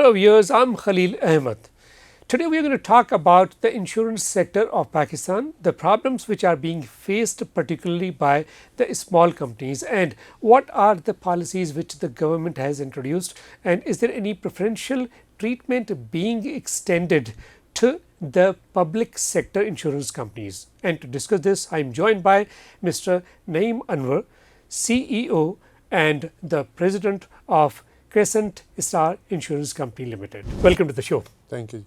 Hello viewers, I'm Khalil Ahmed. Today we are going to talk about the insurance sector of Pakistan, the problems which are being faced particularly by the small companies, and what are the policies which the government has introduced, and is there any preferential treatment being extended to the public sector insurance companies. And to discuss this, I am joined by Mr. Naeem Anwar, CEO and the President of Crescent Star Insurance Company Limited. Welcome to the show. Thank you.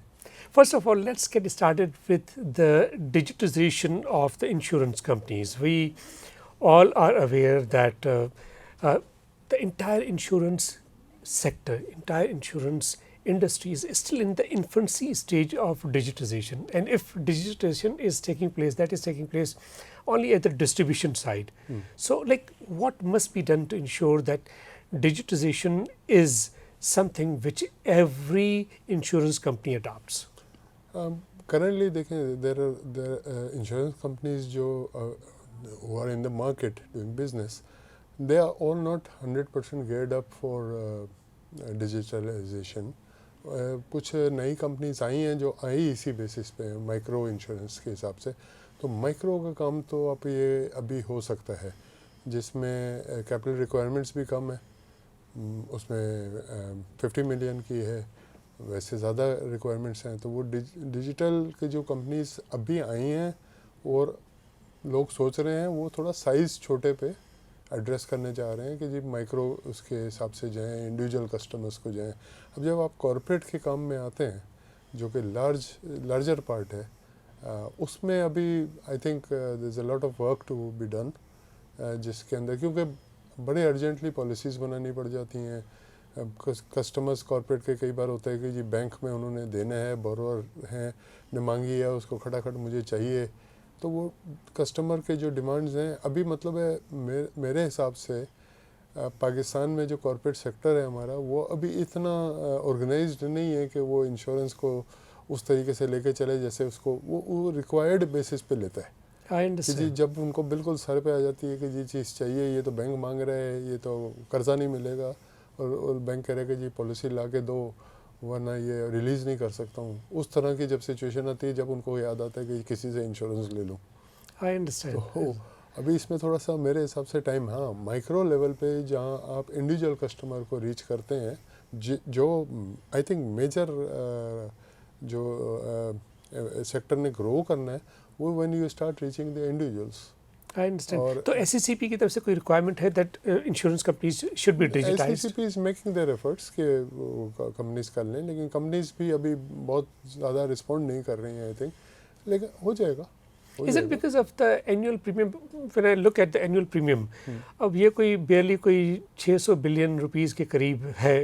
First of all, let's get started with the digitization of the insurance companies. We all are aware that the entire insurance sector, entire insurance industry is still in the infancy stage of digitization. And if digitization is taking place, that is taking place only at the distribution side. So, like, what must be done to ensure that digitization is something which every insurance company adopts? Currently, there are insurance companies who are in the market doing business. They are all not 100% geared up for digitalization. कुछ नई companies आई हैं जो आई इसी basis पे हैं, micro insurance के हिसाब से. तो माइक्रो का काम तो आप ये अभी हो सकता है, जिसमें कैपिटल रिक्वायरमेंट्स भी कम है. उसमें 50 मिलियन की है, वैसे ज़्यादा रिक्वायरमेंट्स हैं. तो वो डिजिटल के जो कंपनीज अभी आई हैं और लोग सोच रहे हैं वो थोड़ा साइज़ छोटे पे एड्रेस करने जा रहे हैं कि जी माइक्रो उसके हिसाब से जाएं, इंडिविजुअल कस्टमर्स को जाएं. अब जब आप कॉरपोरेट के काम में आते हैं जो कि लार्जर पार्ट है, उसमें अभी I think there is a lot of work to be done, जिसके अंदर क्योंकि बड़े अर्जेंटली पॉलिसीज़ बनानी पड़ जाती हैं. कस्टमर्स कॉरपोरेट के कई बार होता है कि जी बैंक में उन्होंने देना है, बोरोअर हैं ने मांगी है, उसको खटाखट मुझे चाहिए. तो वो कस्टमर के जो डिमांड्स हैं अभी मतलब है मेरे हिसाब से पाकिस्तान में जो कॉरपोरेट सेक्टर है हमारा, वो अभी इतना ऑर्गेनाइज्ड नहीं है कि वो इंश्योरेंस को उस तरीके से लेके चले जैसे उसको वो रिक्वायर्ड बेसिस पे लेता है. कि जी जब उनको बिल्कुल सर पे आ जाती है कि जी चीज़ चाहिए, ये तो बैंक मांग रहा है, ये तो कर्जा नहीं मिलेगा, और बैंक कह रहा है कि जी पॉलिसी ला के दो वरना ये रिलीज़ नहीं कर सकता हूँ. उस तरह की जब सिचुएशन आती है, जब उनको याद आता है कि किसी से इंश्योरेंस ले लूँ. I understand. तो अभी इसमें थोड़ा सा मेरे हिसाब से टाइम, हाँ, माइक्रो लेवल पे जहाँ आप इंडिविजुअल कस्टमर को रीच करते हैं, जो आई थिंक मेजर जो सेक्टर ने ग्रो करना है, वो when you start reaching the individuals. I understand. तो एससीसीपी की तरफ से कोई रिक्वायरमेंट है that insurance companies should be digitised? SCCP is making their efforts कि कंपनीज कर लें, लेकिन कंपनीज भी अभी बहुत ज़्यादा रिस्पॉन्ड नहीं कर रही हैं आई थिंक, लेकिन हो जाएगा. Is it because of the annual premium? When I look at the annual premium, अब ये कोई barely कोई 600 बिलियन रुपीस के करीब है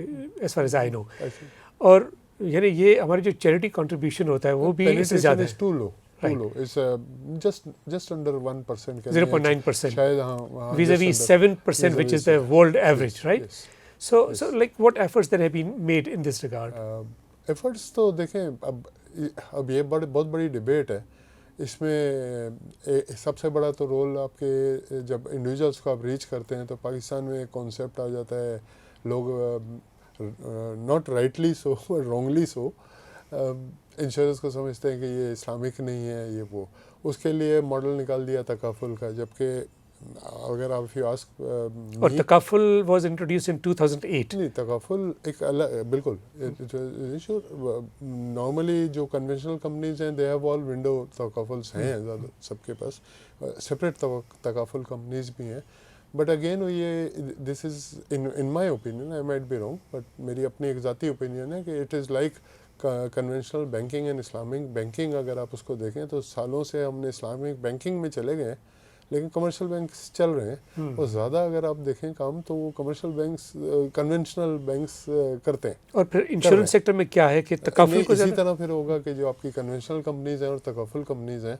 as far as I know. और यानी ये हमारी जो चैरिटी कंट्रीब्यूशन होता है वो भी इससे ज़्यादा है. too low. It's just under 1%. 0.9%. शायद हाँ. Vis-a-vis 7% which is the world average, right? Yes. So like what efforts that have been made in this regard? Efforts तो देखें, अब ये बहुत बड़ी डिबेट है. इसमें सबसे बड़ा तो रोल आपके जब इंडिविजुअल्स को आप रीच करते हैं तो पाकिस्तान में एक कॉन्सेप्ट आ जाता है, लोग not rightly so wrongly so insurance को समझते हैं कि ये इस्लामिक नहीं है, ये वो. उसके लिए मॉडल निकाल दिया तकाफुल का, जबकि अगर आप यू आस्क और तकाफुल वाज इंट्रोड्यूस्ड इन 2008. नहीं, तकाफुल एक अलग बिल्कुल. नॉर्मली जो कन्वेंशनल कंपनीज हैं दे हैव ऑल विंडो तकाफुल्स हैं ज़्यादा सबके पास, सेपरेट तकाफुल कंपनीज भी हैं. बट अगेन ये this is in my opinion, I might be wrong, but मेरी अपनी एक ज़ाती ओपिनियन है कि it is like conventional banking and Islamic banking. अगर आप उसको देखें तो सालों से हमने इस्लामिक बैंकिंग में चले गए, लेकिन कमर्शियल बैंक्स चल रहे हैं. और ज़्यादा अगर आप देखें काम तो वो कमर्शियल बैंक्स कन्वेंशनल बैंक्स करते हैं. और फिर इंश्योरेंस सेक्टर में क्या है कि तकाफुल को इसी तरह फिर होगा कि जो आपकी कन्वेंशनल कंपनीज हैं और तकाफुल कंपनीज हैं,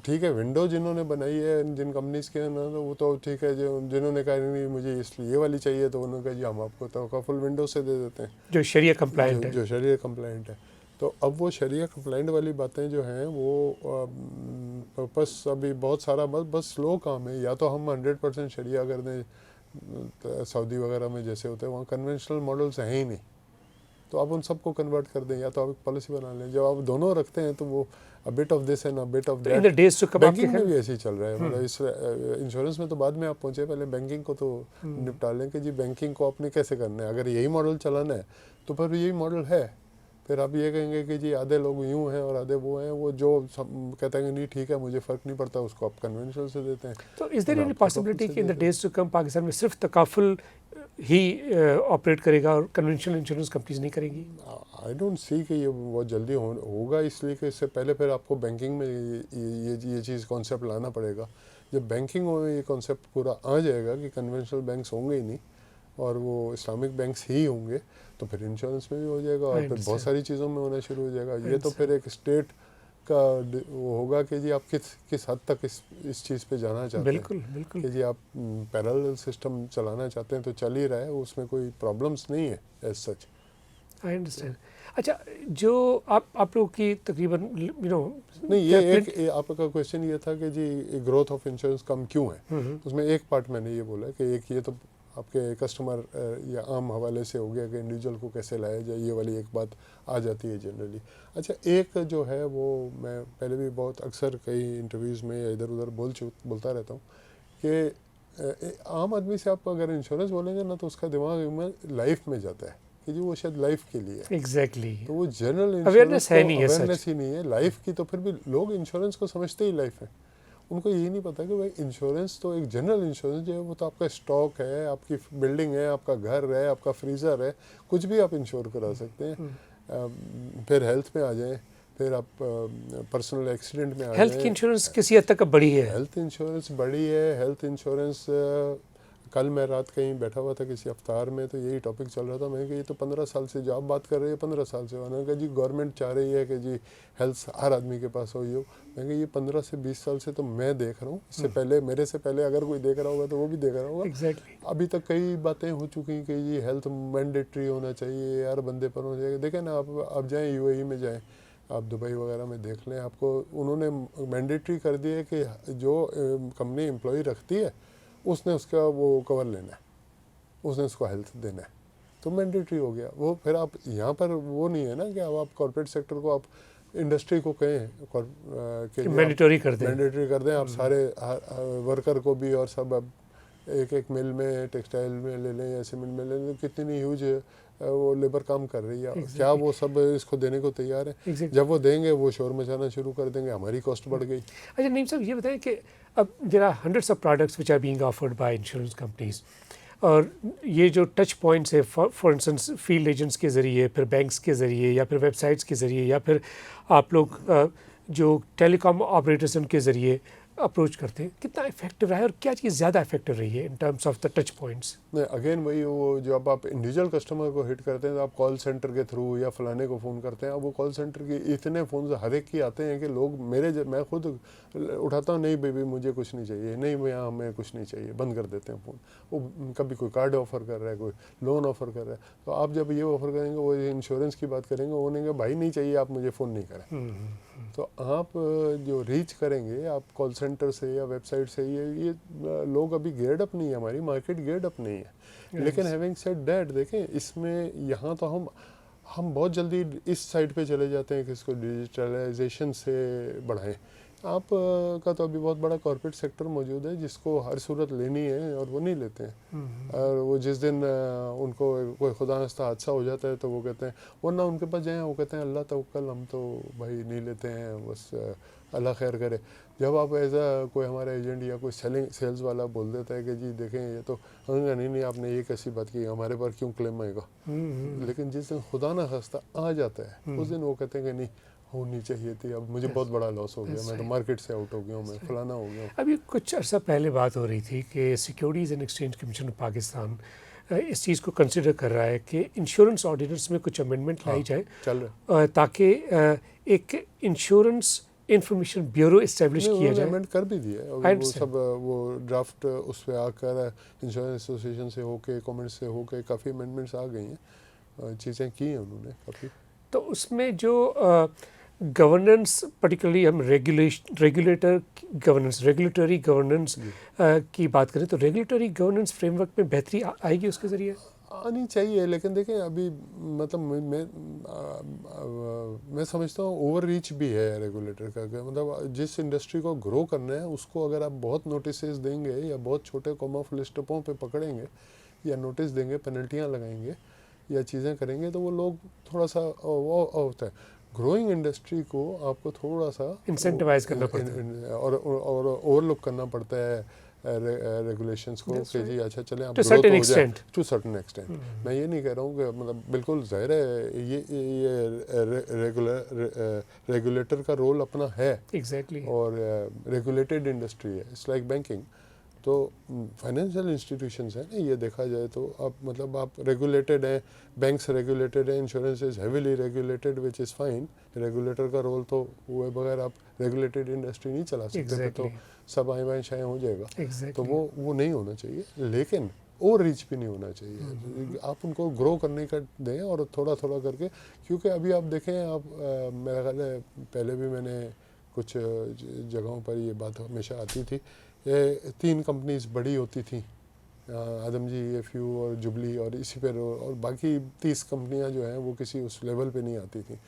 ठीक है, विंडो जिन्होंने बनाई है जिन कंपनीज के ना, तो वो तो ठीक है. जो जिन्होंने कहा नहीं मुझे इसलिए ये वाली चाहिए, तो उन्होंने कहा जी हम आपको तकाफुल विंडो से दे देते हैं जो शरिया कंप्लायंट है. जो शरिया कंप्लायंट है. तो अब वो शरिया कंप्लाइंट वाली बातें जो हैं वो बस अभी बहुत सारा बस स्लो काम है. या तो हम 100% शरिया कर दें, सऊदी वगैरह में जैसे होते हैं, वहाँ कन्वेंशनल मॉडल्स हैं ही नहीं. तो आप उन सबको कन्वर्ट कर दें, या तो आप एक पॉलिसी बना लें। जब आप दोनों रखते हैं तो वो a bit of this and a bit of तो in the that. Days to come banking में भी ऐसे ही चल रहा है, मतलब इस इंश्योरेंस में तो बाद में आप पहुंचे, पहले बैंकिंग को तो निपटा लें कि जी बैंकिंग को आपने कैसे करना है। अगर यही मॉडल चलाना है तो फिर यही मॉडल है। फिर आप ये कहेंगे कि जी आधे लोग यूँ हैं और आधे वो हैं, वो जो कहते हैं कि नहीं ठीक है मुझे फ़र्क नहीं पड़ता, उसको आप कन्वेंशनल से देते हैं। तो इज देयर और एनी आप पॉसिबिलिटी से कि इन द देते डेज टू कम पाकिस्तान में सिर्फ तकाफुल ही ऑपरेट करेगा और कन्वेंशनल इंश्योरेंस कंपनीज नहीं करेंगी? आई डोंट सी कि ये बहुत जल्दी होगा, इसलिए कि इससे पहले फिर आपको बैंकिंग में ये चीज़ कॉन्सेप्ट लाना पड़ेगा। जब बैंकिंग में ये कॉन्सेप्ट पूरा आ जाएगा कि कन्वेंशनल बैंक्स होंगे ही नहीं और वो इस्लामिक बैंक्स ही होंगे, तो फिर इंश्योरेंस में भी हो जाएगा और फिर बहुत सारी चीज़ों में होना शुरू हो जाएगा। ये तो फिर एक स्टेट का वो होगा कि जी आप किस हद तक इस चीज़ पे जाना चाहते हैं। बिल्कुल बिल्कुल। कि जी आप पैरेलल सिस्टम चलाना चाहते हैं तो चल ही रहा है, उसमें कोई प्रॉब्लम्स नहीं है एज सच। I understand. अच्छा, जो आप लोगों की तकरीबन नहीं, ये आपका क्वेश्चन ये था कि जी ग्रोथ ऑफ इंश्योरेंस कम क्यों है। उसमें एक पार्ट मैंने ये बोला कि एक ये तो आपके कस्टमर या आम हवाले से हो गया कि इंडिविजुअल को कैसे लाया जाए, ये वाली एक बात आ जाती है जनरली। अच्छा, एक जो है वो मैं पहले भी बहुत अक्सर कई इंटरव्यूज़ में या इधर उधर बोलता रहता हूँ कि आम आदमी से आप अगर इंश्योरेंस बोलेंगे ना तो उसका दिमाग में लाइफ में जाता है कि जी वो शायद लाइफ के लिए है। एग्जैक्टली। तो वो जनरल अवेयरनेस है नहीं है, अवेयरनेस ही नहीं है लाइफ की। तो फिर भी लोग इंश्योरेंस को समझते ही लाइफ है, उनको ये नहीं पता कि भाई इंश्योरेंस तो एक जनरल इंश्योरेंस जो है वो तो आपका स्टॉक है, आपकी बिल्डिंग है, आपका घर है, आपका फ्रीज़र है, कुछ भी आप इंश्योर करा सकते हैं। फिर हेल्थ में आ जाएं, फिर आप पर्सनल एक्सीडेंट में आ जाएं। हेल्थ की इंश्योरेंस किसी हद तक बड़ी है। हेल्थ इंश्योरेंस बड़ी है। हेल्थ इंश्योरेंस कल मैं रात कहीं बैठा हुआ था किसी अफ्तार में, तो यही टॉपिक चल रहा था। मैंने कहा ये तो 15 साल से जो आप बात कर रहे हैं 15 साल से। उन्होंने कहा जी गवर्नमेंट चाह रही है कि जी हेल्थ हर आदमी के पास हो। मैंने कहा ये 15 से 20 साल से तो मैं देख रहा हूँ, इससे पहले मेरे से पहले अगर कोई देख रहा होगा तो वो भी देख रहा होगा। एग्जैक्टली। अभी तक कई बातें हो चुकी कि जी हेल्थ मैंडेटरी होना चाहिए, हर बंदे पर होना चाहिए। देखें ना, आप जाएँ UAE में जाएँ, आप दुबई वगैरह में देख लें, आपको उन्होंने मैंडेटरी कर दिया है कि जो कंपनी एम्प्लॉय रखती है उसने उसका वो कवर लेना है, उसने उसको हेल्थ देना है, तो मैंडेटरी हो गया वो। फिर आप यहाँ पर वो नहीं है ना कि अब आप कॉर्पोरेट सेक्टर को आप इंडस्ट्री को कहें मैंडेटरी कर दें, आप सारे वर्कर को भी, और सब अब एक मिल में, टेक्सटाइल में ले लें या सीमेंट में ले लें, कितनी ह्यूज वो लेबर काम कर रही है। क्या वो सब इसको देने को तैयार है? जब वो देंगे वो शोर मचाना शुरू कर देंगे, हमारी कॉस्ट बढ़ गई। अच्छा नईम साहब, ये बताएं कि अब there are hundreds of products which are being offered by insurance companies, और ये जो टच पॉइंट्स है फॉर इंस्टेंस फील्ड एजेंट्स के ज़रिए, फिर बैंक्स के ज़रिए, या फिर वेबसाइट्स के ज़रिए, या फिर आप लोग जो टेलीकॉम ऑपरेटर्स उनके ज़रिए अप्रोच करते हैं, कितना इफेक्टिव रहा है और क्या चीज़ ज़्यादा इफेक्टिव रही है in terms of the touch points? नहीं, अगेन वही, वो जब आप इंडिविजुअल कस्टमर को हिट करते हैं तो आप कॉल सेंटर के थ्रू या फलाने को फ़ोन करते हैं। अब वो कॉल सेंटर के इतने फ़ोन हर एक की आते हैं कि लोग मैं खुद उठाता हूँ, नहीं बेबी मुझे कुछ नहीं चाहिए, नहीं भैया हमें कुछ नहीं चाहिए, बंद कर देते हैं फ़ोन। वो कभी कोई कार्ड ऑफ़र कर रहा है, कोई लोन ऑफ़र कर रहा है, तो आप जब ये ऑफ़र करेंगे, वो इंश्योरेंस की बात करेंगे, वो नहीं भाई नहीं चाहिए, आप मुझे फ़ोन नहीं करें। तो आप जो रीच करेंगे आप कॉल सेंटर से या वेबसाइट से, ये लोग अभी गेयर्ड अप नहीं है, हमारी मार्केट गेयर्ड अप नहीं है। लेकिन हैविंग सेड दैट, देखें इसमें यहाँ तो हम बहुत जल्दी इस साइड पे चले जाते हैं कि इसको डिजिटलाइजेशन से बढ़ाएं। आप का तो अभी बहुत बड़ा कॉर्पोरेट सेक्टर मौजूद है जिसको हर सूरत लेनी है और वो नहीं लेते हैं। और वो जिस दिन उनको कोई खुदा नस्ता हादसा हो जाता है तो वो कहते हैं, वरना उनके पास जाएँ वो कहते हैं अल्लाह तवक्कल, हम तो भाई नहीं लेते हैं, बस अल्लाह खैर करे। जब आप ऐसा कोई हमारा एजेंट या कोई सेल्स वाला बोल देता है कि जी देखें ये तो, नहीं आपने ये कैसी बात की, हमारे पर क्यों क्लेम आएगा। लेकिन जिस दिन खुदा न खास्ता आ जाता है उस दिन वो कहते हैं कि नहीं होनी चाहिए थी, अब मुझे बहुत बड़ा लॉस हो गया, मैं तो मार्केट से आउट हो गया हूँ, मैं फलाना हो गया हूँ। अभी कुछ अर्सा पहले बात हो रही थी कि securities and exchange commission of Pakistan इस चीज़ को कंसिडर कर रहा है कि इंश्योरेंस ऑर्डिनेंस में कुछ अमेंडमेंट लाई जाए ताकि एक इंश्योरेंस इंफॉर्मेशन ब्यूरो इस्टेब्लिश किया जाए। अमेंड कर भी दिया है वो सब, वो ड्राफ्ट उस पर आकर इंश्योरेंस एसोसिएशन से होके, कमेंट्स से होके काफ़ी अमेंडमेंट्स आ गई हैं, चीज़ें की हैं उन्होंने काफ़ी। तो उसमें जो गवर्नेंस, पर्टिकुलरली हम रेगुलेटरी गवर्नेंस की बात करें तो रेगुलेटरी गवर्नेंस फ्रेमवर्क में बेहतरी आएगी उसके ज़रिए? आनी चाहिए, लेकिन देखें अभी मतलब मैं समझता हूँ ओवर रीच भी है रेगुलेटर का। मतलब जिस इंडस्ट्री को ग्रो करना है उसको अगर आप बहुत नोटिस देंगे या बहुत छोटे कॉमा फुल स्टॉपों पे पकड़ेंगे या नोटिस देंगे, पेनल्टियाँ लगाएंगे या चीज़ें करेंगे, तो वो लोग थोड़ा सा वो होता है। ग्रोइंग इंडस्ट्री को आपको थोड़ा सा इंसेंटिवाइज करना पड़ता है और ओवरलुक करना पड़ता है रेगुलेशंस को कि जी अच्छा चले आप टू ग्रोथ सर्टेन हो जाए एक्सटेंट। To certain extent. मैं ये नहीं कह रहा हूँ कि मतलब बिल्कुल जाहिर है ये रेगुलेटर का रोल अपना है एग्जैक्टली। और रेगुलेटेड इंडस्ट्री है, इट्स लाइक बैंकिंग। तो फाइनेंशियल इंस्टीट्यूशंस है ना, ये देखा जाए तो आप मतलब आप रेगुलेटेड हैं, बैंक्स रेगुलेटेड हैं, insurance is heavily regulated which is fine. Regulator का रोल तो हुए बगैर आप रेगुलेटेड इंडस्ट्री नहीं चला सकते, फिर तो सब आए बाएँ शाएँ हो जाएगा। तो वो नहीं होना चाहिए, लेकिन और रीच भी नहीं होना चाहिए। आप उनको ग्रो करने का दें और थोड़ा थोड़ा करके, क्योंकि अभी आप देखें आप मेरा ख्याल है पहले भी मैंने कुछ जगहों पर ये बात हमेशा आती थी, ये 3 कंपनीज बड़ी होती थी, आदमजी, एफयू और जुबली, और इसी पर और बाकी 30 कंपनियां जो हैं वो किसी उस लेवल पे नहीं आती थी।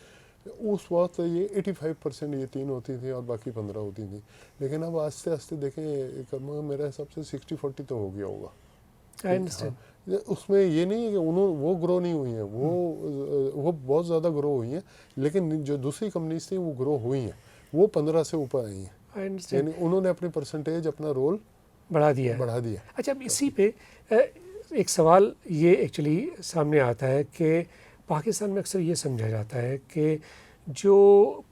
उस वक्त ये 85% ये 3 होती थी और बाकी 15 होती थी। लेकिन अब आस्ते आस्ते देखें मेरे हिसाब से 60-40 तो हो गया होगा। I understand. उसमें ये नहीं है कि उन्होंने वो ग्रो नहीं हुई हैं, वो बहुत ज़्यादा ग्रो हुई हैं, लेकिन जो दूसरी कंपनीज थी वो ग्रो हुई हैं, वो 15 से ऊपर आई हैं, यानी उन्होंने अपनी परसेंटेज अपना रोल बढ़ा दिया। अच्छा, अब इसी पे एक सवाल ये एक्चुअली सामने आता है कि पाकिस्तान में अक्सर ये समझा जाता है कि जो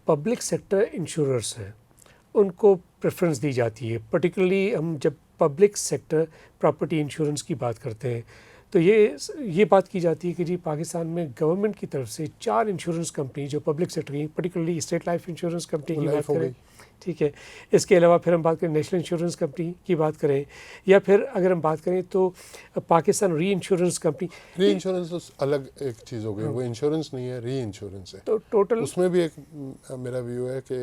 पब्लिक सेक्टर इंश्योरर्स हैं उनको प्रेफरेंस दी जाती है। पर्टिकुलरली हम जब पब्लिक सेक्टर प्रॉपर्टी इंश्योरेंस की बात करते हैं तो ये बात की जाती है कि जी पाकिस्तान में गवर्नमेंट की तरफ से 4 इंश्योरेंस कंपनी जो पब्लिक सेक्टर की, particularly state life insurance company की बात करें, ठीक है, इसके अलावा फिर हम बात करें नेशनल इंश्योरेंस कंपनी की बात करें, या फिर अगर हम बात करें तो पाकिस्तान री इंश्योरेंस कंपनी। री इंश्योरेंस तो अलग एक चीज़ हो गई, वो इंश्योरेंस नहीं है, री इंश्योरेंस है। तो टोटल उसमें भी एक मेरा व्यू है कि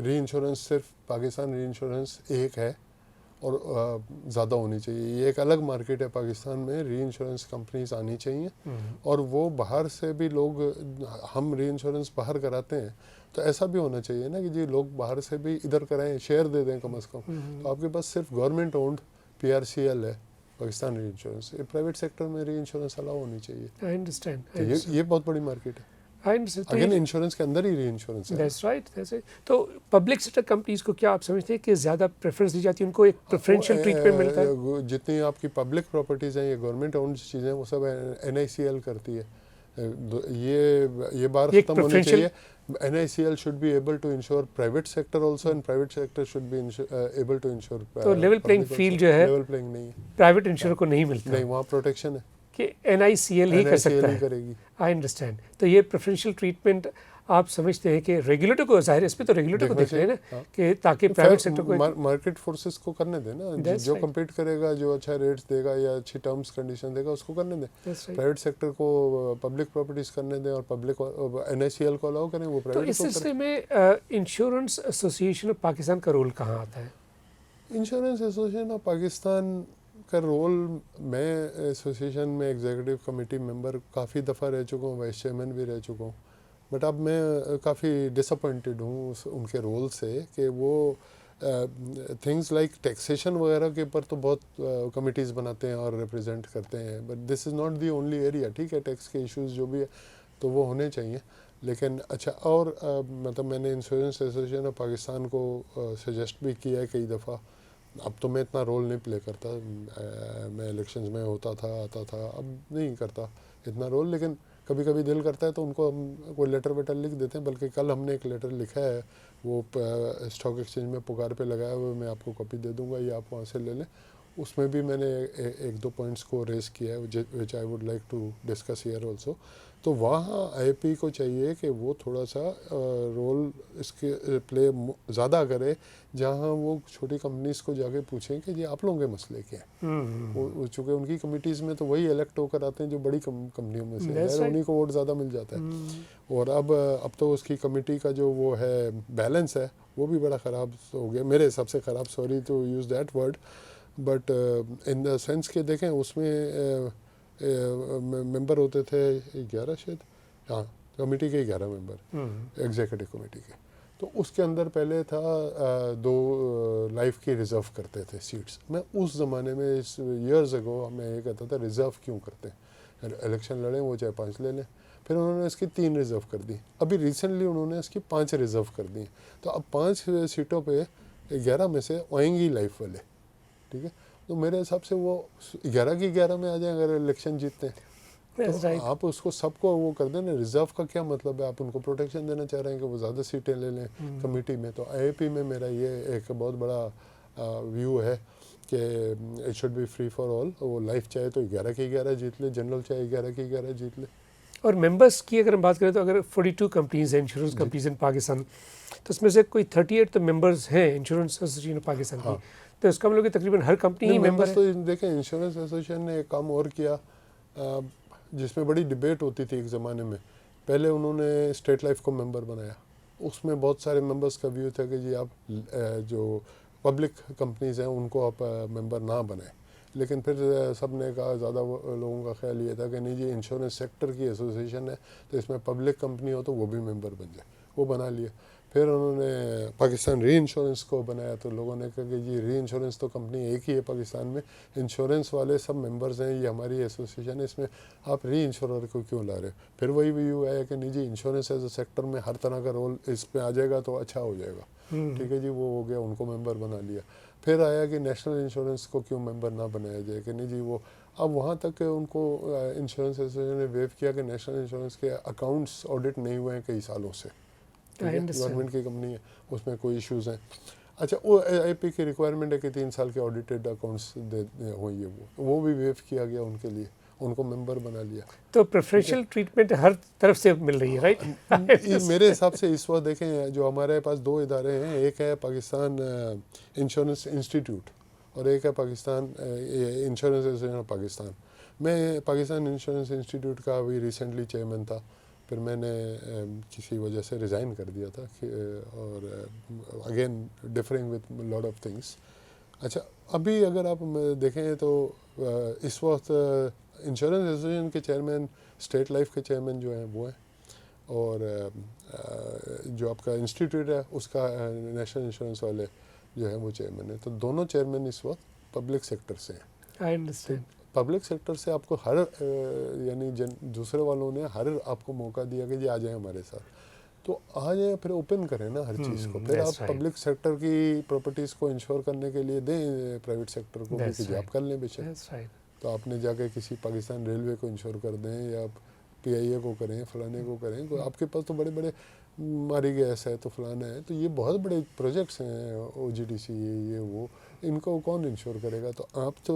री इंश्योरेंस सिर्फ पाकिस्तान री इंश्योरेंस एक है और ज़्यादा होनी चाहिए। ये एक अलग मार्केट है पाकिस्तान में, री इंश्योरेंस कंपनीज आनी चाहिए और वो बाहर से भी लोग, हम री इंश्योरेंस बाहर कराते हैं तो ऐसा भी होना चाहिए ना कि जी लोग बाहर से भी इधर कराएं, शेयर दे दें कम से कम। तो आपके पास सिर्फ गवर्नमेंट ओन्ड PRCL है पाकिस्तान री इंश्योरेंस, प्राइवेट सेक्टर में री इंश्योरेंस अलाउ होनी चाहिए। I understand. तो ये बहुत बड़ी मार्केट है। अगेन इंश्योरेंस के अंदर ही री इंश्योरेंस है। That's right. तो पब्लिक सेक्टर कंपनीज को क्या आप समझते हैं कि ज़्यादा प्रेफरेंस दी जाती है, उनको एक प्रेफरेंशियल ट्रीटमेंट मिलता है? जितनी आपकी पब्लिक प्रॉपर्टीज़ हैं, ये गवर्नमेंट ओन्ड चीज़ें, वो सब NICL करती है। ये बार खत्म होनी चाहिए। NICL should be able to insure private sector also and private sector should be able to insure। तो लेवल प्लेइंग फील्ड जो है लेवल प्लेइंग नहीं है, प्राइवेट इंश्योर को नहीं मिलता। नहीं, वहाँ प्रोटेक्शन है कि NICL ही कर सकता है। करेगी। I understand. तो ये प्रेफरेंशियल ट्रीटमेंट आप समझते हैं कि रेगुलेटर को, जाहिर है इस पे तो रेगुलेटर को देख रहे हैं ना कि ताकि प्राइवेट सेक्टर को मार्केट फोर्सेस को करने दें ना, जो कम्पीट करेगा, जो अच्छा रेट्स देगा या अच्छी टर्म्स कंडीशन देगा उसको करने दें। प्राइवेट सेक्टर को पब्लिक प्रॉपर्टीज करने दें और पब्लिक NICL को अलाउ करें, वो प्राइवेट। तो इस सिलसिले में इंश्योरेंस एसोसिएशन ऑफ पाकिस्तान का रोल कहाँ आता है? इंश्योरेंस एसोसिएशन ऑफ पाकिस्तान का रोल, मैं एसोसिएशन में एग्जीक्यूटिव कमेटी मेंबर काफ़ी दफ़ा रह चुका हूँ, वाइस चेयरमैन भी रह चुका हूँ, बट अब मैं काफ़ी डिसअपॉइंटेड हूँ उनके रोल से कि वो थिंग्स लाइक टैक्सेशन वगैरह के ऊपर तो बहुत कमिटीज़ बनाते हैं और रिप्रेजेंट करते हैं, but this is not the only area. ठीक है, टैक्स के इश्यूज़ जो भी है तो वो होने चाहिए, लेकिन अच्छा और मतलब मैंने इंश्योरेंस एसोसिएशन ऑफ पाकिस्तान को सजेस्ट भी किया है कई दफ़ा। अब तो मैं इतना रोल नहीं प्ले करता, मैं इलेक्शंस में होता था, आता था, अब नहीं करता इतना रोल, लेकिन कभी कभी दिल करता है तो उनको हम कोई लेटर वेटर लिख देते हैं। बल्कि कल हमने एक लेटर लिखा है, वो स्टॉक एक्सचेंज में पुकार पे लगाया हुआ, मैं आपको कॉपी दे दूंगा या आप वहाँ से ले लें। उसमें भी मैंने 1-2 पॉइंट्स को रेस किया है which I would like to discuss here also. तो वहाँ IAP को चाहिए कि वो थोड़ा सा रोल इसके प्ले ज़्यादा करे, जहाँ वो छोटी कंपनीज़ को जाके पूछें कि जी आप लोगों के मसले क्या हैं। वो चूँकि उनकी कमिटीज़ में तो वही इलेक्ट होकर आते हैं जो बड़ी कंपनियों में से, उन्हीं को वोट ज़्यादा मिल जाता है। और अब तो उसकी कमेटी का जो वो है बैलेंस है वो भी बड़ा ख़राब हो गया मेरे हिसाब से, ख़राब, sorry to use that word. But in the sense के देखें उसमें मेंबर होते थे 11 शायद, हाँ कमेटी के 11 मेंबर एग्जीक्यूटिव कमेटी के। तो उसके अंदर पहले था 2 लाइफ की रिज़र्व करते थे सीट्स। मैं उस ज़माने में ईयर्स अगो मैं ये कहता था रिज़र्व क्यों करते हैं, इलेक्शन लड़ें वो चाहे 5 ले लें। फिर उन्होंने इसकी 3 रिज़र्व कर दी, अभी रिसेंटली उन्होंने इसकी 5 रिज़र्व कर दी। तो अब 5 सीटों पे 11 में से आएंगी लाइफ वाले, ठीक है। तो मेरे हिसाब से वो 11 की 11 में आ जाए अगर इलेक्शन जीतते हैं। तो आप उसको सबको वो कर दें ना। रिजर्व का क्या मतलब है, आप उनको प्रोटेक्शन देना चाह रहे हैं कि वो ज़्यादा सीटें ले लें कमेटी में। तो आईएपी में मेरा ये एक बहुत बड़ा व्यू है कि it should be free for all. वो लाइफ चाहे तो 11 की 11 जीत ले, जनरल चाहे 11 की 11 जीत ले। और मेंबर्स की अगर हम बात करें तो अगर 42 कंपनीज हैं इंश्योरेंस कंपनीज इन पाकिस्तान, तो उसमें से कोई 38 तो मेंबर्स हैं इंश्योरेंस एसोसिएशन पाकिस्तान की। तो इसका मतलब कि तकरीबन हर कंपनी ही मेंबर है। तो देखें इंश्योरेंस एसोसिएशन ने एक काम और किया जिसमें बड़ी डिबेट होती थी एक ज़माने में। पहले उन्होंने स्टेट लाइफ को मेंबर बनाया, उसमें बहुत सारे मेंबर्स का व्यू था कि जी आप जो पब्लिक कंपनीज़ हैं उनको आप मेंबर ना बनाएं। लेकिन फिर सब ने कहा, ज़्यादा लोगों का ख्याल ये था कि नहीं जी इंश्योरेंस सेक्टर की एसोसिएशन है तो इसमें पब्लिक कंपनी हो तो वो भी मेंबर बन जाए, वो बना लिए। फिर उन्होंने पाकिस्तान री इंश्योरेंस को बनाया तो लोगों ने कहा कि जी री इंश्योरेंस तो कंपनी एक ही है पाकिस्तान में, इंश्योरेंस वाले सब मेंबर्स हैं, ये हमारी एसोसिएशन है, इसमें आप री इंश्योरर को क्यों ला रहे हो। फिर वही व्यू आया कि नहीं जी इंश्योरेंस एज अ सेक्टर में हर तरह का रोल इसमें आ जाएगा तो अच्छा हो जाएगा, ठीक है जी, वो हो गया, उनको मेंबर बना लिया। फिर आया कि नेशनल इंश्योरेंस को क्यों मेंबर ना बनाया जाए, कि नहीं जी वो अब वहाँ तक उनको इंश्योरेंस एसोसिएशन ने वेव किया कि नेशनल इंश्योरेंस के अकाउंट्स ऑडिट नहीं हुए हैं कई सालों से, गवर्नमेंट की कंपनी है, उसमें कोई इश्यूज़ हैं। अच्छा वो आईपी की रिक्वायरमेंट है कि 3 साल के ऑडिटेड अकाउंट्स हुई है, वो भी वेव किया गया उनके लिए, उनको मेंबर बना लिया। तो प्रेफरेंशियल ट्रीटमेंट हर तरफ से मिल रही है, राइट? मेरे हिसाब से इस वक्त देखें जो हमारे पास 2 इदारे हैं, एक है पाकिस्तान इंश्योरेंस इंस्टीट्यूट और एक है Pakistan insurance association of Pakistan. मैं पाकिस्तान इंश्योरेंस इंस्टीट्यूट का अभी रिसेंटली चेयरमैन था, फिर मैंने किसी वजह से रिज़ाइन कर दिया था और again differing with lot of things. अच्छा अभी अगर आप देखें तो इस वक्त इंश्योरेंस एसोसिएशन के चेयरमैन स्टेट लाइफ के चेयरमैन जो हैं वो हैं, और जो आपका इंस्टीट्यूट है उसका नेशनल इंश्योरेंस वाले जो हैं वो चेयरमैन है। तो दोनों चेयरमैन इस वक्त पब्लिक सेक्टर से हैं। I understand. पब्लिक सेक्टर से आपको हर यानी दूसरे वालों ने हर आपको मौका दिया कि जी आ जाए हमारे साथ, तो आ जाए, फिर ओपन करें ना हर चीज़ को। फिर आप पब्लिक सेक्टर की प्रॉपर्टीज़ को इंश्योर करने के लिए दें प्राइवेट सेक्टर को भी कि आप कर लें बेशक। तो आपने जाके किसी पाकिस्तान रेलवे को इंश्योर कर दें या PIA को करें, फलाने को करें, तो आपके पास तो बड़े बड़े मारी गैस है तो फलाना है, तो ये बहुत बड़े प्रोजेक्ट्स हैं OGDC ये वो, इनको कौन इंश्योर करेगा। तो आप तो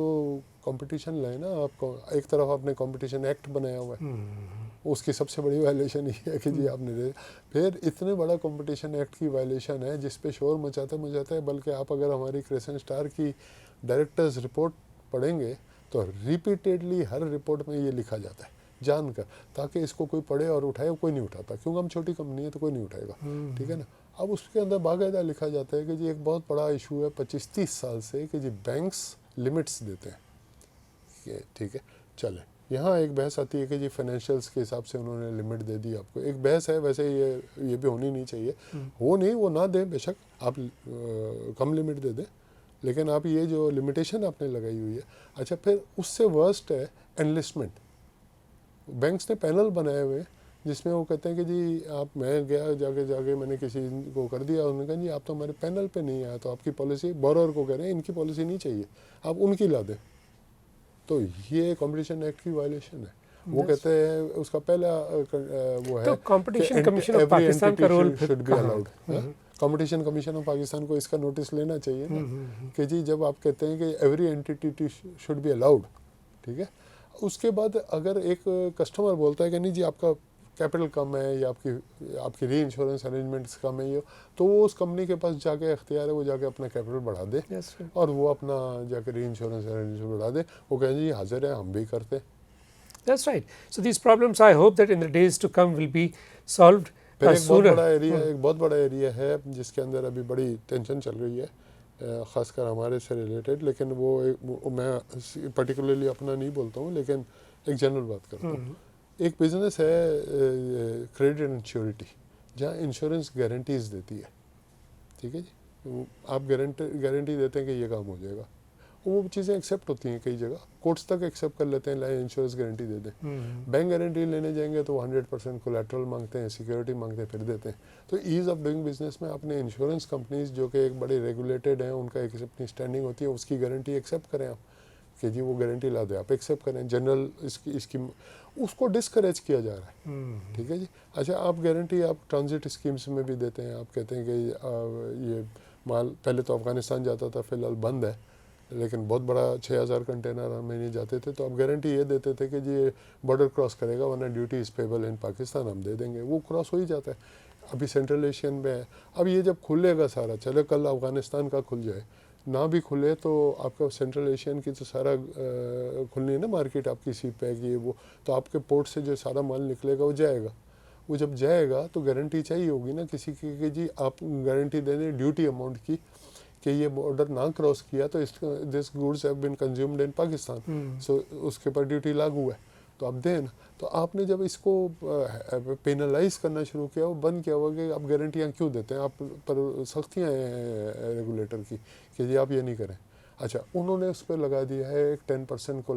कंपटीशन लाए ना, आपको एक तरफ आपने कंपटीशन एक्ट बनाया हुआ है, उसकी सबसे बड़ी वायलेशन ये है कि जी आपने फिर इतने बड़ा कंपटीशन एक्ट की वायलेशन है जिस पे शोर मचाते है। बल्कि आप अगर हमारी क्रिसेंट स्टार की डायरेक्टर्स रिपोर्ट पढ़ेंगे तो रिपीटेडली हर रिपोर्ट में ये लिखा जाता है जानकर, ताकि इसको कोई पढ़े और उठाए, कोई नहीं उठाता क्योंकि हम छोटी कंपनी है तो कोई नहीं उठाएगा, ठीक है ना। अब उसके अंदर बाकायदा लिखा जाता है कि जी एक बहुत बड़ा इशू है 25-30 साल से कि जी बैंक्स लिमिट्स देते हैं, ठीक है। चले यहाँ एक बहस आती है कि जी फाइनेंशियल्स के हिसाब से उन्होंने लिमिट दे दी आपको, एक बहस है, वैसे ये भी होनी नहीं चाहिए, हो नहीं वो ना दें बेशक, आप कम लिमिट दे दें, लेकिन आप ये जो लिमिटेशन आपने लगाई हुई है। अच्छा फिर उससे वर्स्ट है एनलिस्टमेंट। बैंक्स ने पैनल बनाए हुए जिसमें वो कहते हैं कि जी आप, मैं गया जाके मैंने किसी को कर दिया, उन्होंने कहा जी आप तो हमारे पैनल पे नहीं आया, तो आपकी पॉलिसी, बोरोअर को कह रहे हैं इनकी पॉलिसी नहीं चाहिए, आप उनकी ला दें। तो ये कंपटीशन एक्ट की वायलेशन है। वो कहते हैं उसका पहला वो है तो कंपटीशन कमीशन ऑफ पाकिस्तान का role should be allowed. Competition commission of Pakistan को इसका नोटिस लेना चाहिए ना कि जी जब आप कहते हैं कि every entity should be allowed, ठीक है, उसके बाद अगर एक कस्टमर बोलता है कि नहीं जी आपका कैपिटल कम है या आपकी री इंश्योरेंस अरेंजमेंट्स कम है, ये तो वो उस कंपनी के पास जाके अख्तियार है, वो जाके अपना कैपिटल बढ़ा दे और वो अपना जाके री इंश्योरेंस अरेंजमेंट बढ़ा दे, वो कहें जी हाजिर है हम भी करते हैं। That's right. So these problems I hope that in the days to come will be solved sooner. एक बहुत बड़ा एरिया है जिसके अंदर अभी बड़ी टेंशन चल रही है ख़ासकर हमारे से रिलेटेड, लेकिन मैं पर्टिकुलरली अपना नहीं बोलता हूँ, लेकिन एक जनरल बात करता हूँ। एक बिज़नेस है क्रेडिट एंड इंश्योरिटी, जहाँ इंश्योरेंस गारंटीज़ देती है, ठीक है जी। आप गारंटी देते हैं कि ये काम हो जाएगा, वो चीज़ें एक्सेप्ट होती हैं कई जगह, कोर्ट्स तक एक्सेप्ट कर लेते हैं, लाइफ इंश्योरेंस गारंटी दे दें। बैंक गारंटी लेने जाएंगे तो 100% कोलैटरल मांगते हैं, सिक्योरिटी मांगते हैं, फिर देते हैं। तो ईज़ ऑफ डूइंग बिजनेस में अपने इंश्योरेंस कंपनीज जो कि एक बड़े रेगुलेटेड हैं, उनका एक अपनी स्टैंडिंग होती है, उसकी गारंटी एक्सेप्ट करें आप कि जी वो गारंटी ला दे, आप एक्सेप्ट करें। जनरल इसकी उसको डिस्करेज किया जा रहा है, ठीक है जी। अच्छा, आप गारंटी आप ट्रांजिट स्कीम्स में भी देते हैं, आप कहते हैं कि ये माल पहले तो अफ़गानिस्तान जाता था, फिलहाल बंद है, लेकिन बहुत बड़ा 6000 कंटेनर हर महीने जाते थे, तो आप गारंटी ये देते थे कि जी बॉर्डर क्रॉस करेगा, वरना duty is payable in Pakistan, हम दे देंगे। वो क्रॉस हो ही जाता है। अभी सेंट्रल एशियन में है। अब ये जब खुलेगा सारा, चले कल अफ़गानिस्तान का खुल जाए, ना भी खुले तो आपका सेंट्रल एशियन की तो सारा खुलनी है ना मार्केट आपकी, सी पैक ये वो, तो आपके पोर्ट से जो सारा माल निकलेगा वो जाएगा। वो जब जाएगा तो गारंटी चाहिए होगी ना किसी की कि जी आप गारंटी दे दें ड्यूटी अमाउंट की कि ये बॉर्डर ना क्रॉस किया तो this goods have been consumed in Pakistan, so उसके पर ड्यूटी लागू है, तो आप दें ना। तो आपने जब इसको पेनलाइज करना शुरू किया, वो बंद किया हुआ कि आप गारंटियाँ क्यों देते हैं, आप पर सख्तियाँ हैं रेगुलेटर की कि जी आप ये नहीं करें। अच्छा, उन्होंने उस पर लगा दिया है एक 10% को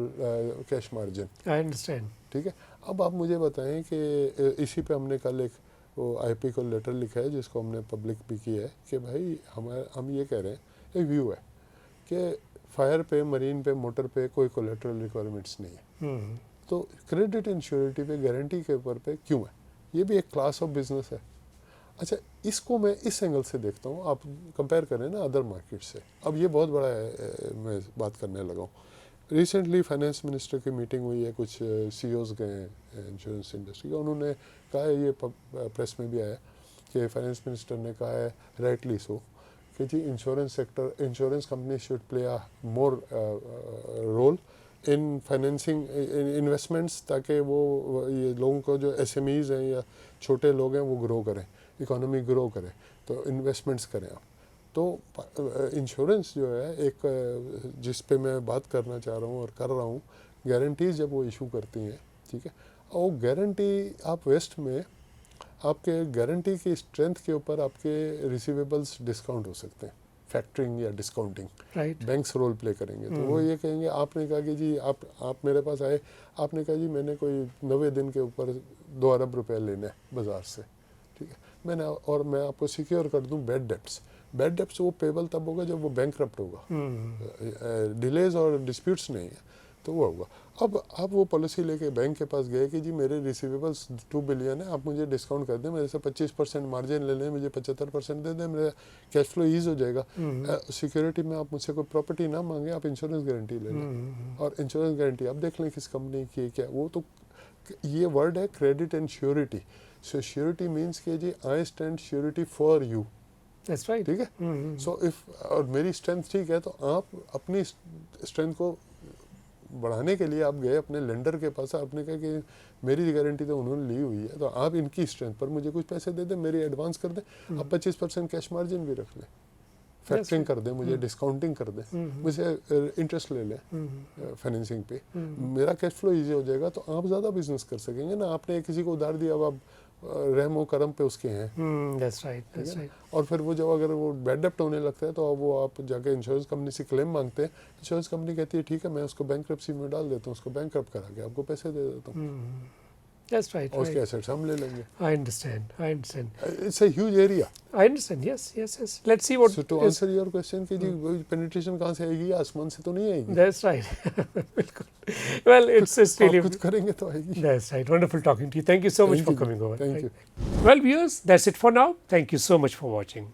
कैश मार्जिन। I understand. ठीक है, अब आप मुझे बताएं कि इसी पे हमने कल एक वो आईपी को लेटर लिखा है जिसको हमने पब्लिक भी किया है कि भाई हम ये कह रहे हैं, एक व्यू है कि फायर पे, मरीन पे, मोटर पे कोई कोलेटरल रिक्वायरमेंट्स नहीं है, तो क्रेडिट इंश्योरिटी पे गारंटी के ऊपर पे क्यों है? ये भी एक क्लास ऑफ बिजनेस है। अच्छा, इसको मैं इस एंगल से देखता हूँ, आप कंपेयर करें ना अदर मार्केट से। अब ये बहुत बड़ा है, मैं बात करने लगा हूँ। रिसेंटली फाइनेंस मिनिस्टर की मीटिंग हुई है, कुछ सीईओज गए हैं इंश्योरेंस इंडस्ट्री का, उन्होंने कहा है, ये प्रेस में भी आया कि फाइनेंस मिनिस्टर ने कहा है, राइटली सो, कि जी insurance sector, insurance company should play a more role in financing investments, ताकि वो ये लोगों को जो एसएमईज हैं या छोटे लोग हैं वो ग्रो करें, इकोनॉमी ग्रो करें, तो इन्वेस्टमेंट्स करें आप। तो इंश्योरेंस जो है एक जिस पे मैं बात करना चाह रहा हूँ और कर रहा हूँ, गारंटीज जब वो इशू करती हैं, ठीक है, और गारंटी आप वेस्ट में आपके गारंटी की स्ट्रेंथ के ऊपर आपके रिसीवेबल्स डिस्काउंट हो सकते हैं, फैक्टरिंग या discounting, right. Banks role play करेंगे। तो वो ये कहेंगे, आपने कहा कि जी आप मेरे पास आए, आपने कहा जी मैंने कोई 90 दिन के ऊपर 2 अरब रुपए लेने बाज़ार से, ठीक है, मैं आपको सिक्योर कर दूं बैड डेप्ट्स। बैड डेप्ट्स वो पेबल तब होगा जब वो बैंकरप्ट होगा, डिलेज और डिस्प्यूट्स नहीं है तो वो होगा। अब आप वो पॉलिसी लेके बैंक के पास गए कि जी मेरे रिसीवेबल्स 2 बिलियन है, आप मुझे डिस्काउंट कर दें, मेरे से 25% मार्जिन ले लें, मुझे 75% दे दें, मेरा कैश फ्लो ईज हो जाएगा। सिक्योरिटी में आप मुझसे कोई प्रॉपर्टी ना मांगे, आप इंश्योरेंस गारंटी ले लें, और इंश्योरेंस गारंटी आप देख लें किस कंपनी की है क्या। वो तो ये वर्ड है credit and surety. So surety means कि जी I stand surety for you, that's right, ठीक है। सो इफ और मेरी स्ट्रेंथ ठीक है, तो आप अपनी स्ट्रेंथ को बढ़ाने के लिए आप गए अपने लेंडर के पास, आपने कहा कि मेरी गारंटी तो उन्होंने ली हुई है, तो आप इनकी स्ट्रेंथ पर मुझे कुछ पैसे दे दें, मेरी एडवांस कर दें, आप 25% कैश मार्जिन भी रख लें, फैक्टरिंग कर दें, मुझे डिस्काउंटिंग कर दें, मुझे इंटरेस्ट ले लें फाइनेंसिंग पे, मेरा कैश फ्लो ईजी हो जाएगा, तो आप ज़्यादा बिजनेस कर सकेंगे ना। आपने किसी को उधार दिया, अब आप रहमो करम पे उसके हैं, दैट्स राइट, दैट्स राइट। और फिर वो जब अगर वो बैड डेप्ट होने लगता है तो अब वो आप जाके इंश्योरेंस कंपनी से क्लेम मांगते हैं, इंश्योरेंस कंपनी कहती है ठीक है मैं उसको बैंकरप्सी में डाल देता हूँ, उसको बैंकरप्ट करा के आपको पैसे दे देता हूँ, That's right. और उसके एसेट्स हम ले लेंगे। I understand. I understand. It's a huge area. I understand. Yes, yes, yes. Let's see what. So to answer your question कि जी penetration कहाँ से आएगी, आसमान से तो नहीं आएगी। That's right. बिल्कुल. Well, it's really. आप कुछ करेंगे तो आएगी। That's right. Wonderful talking to you. Thank you so much for coming over. Thank you. Well, viewers, that's it for now. Thank you so much for watching.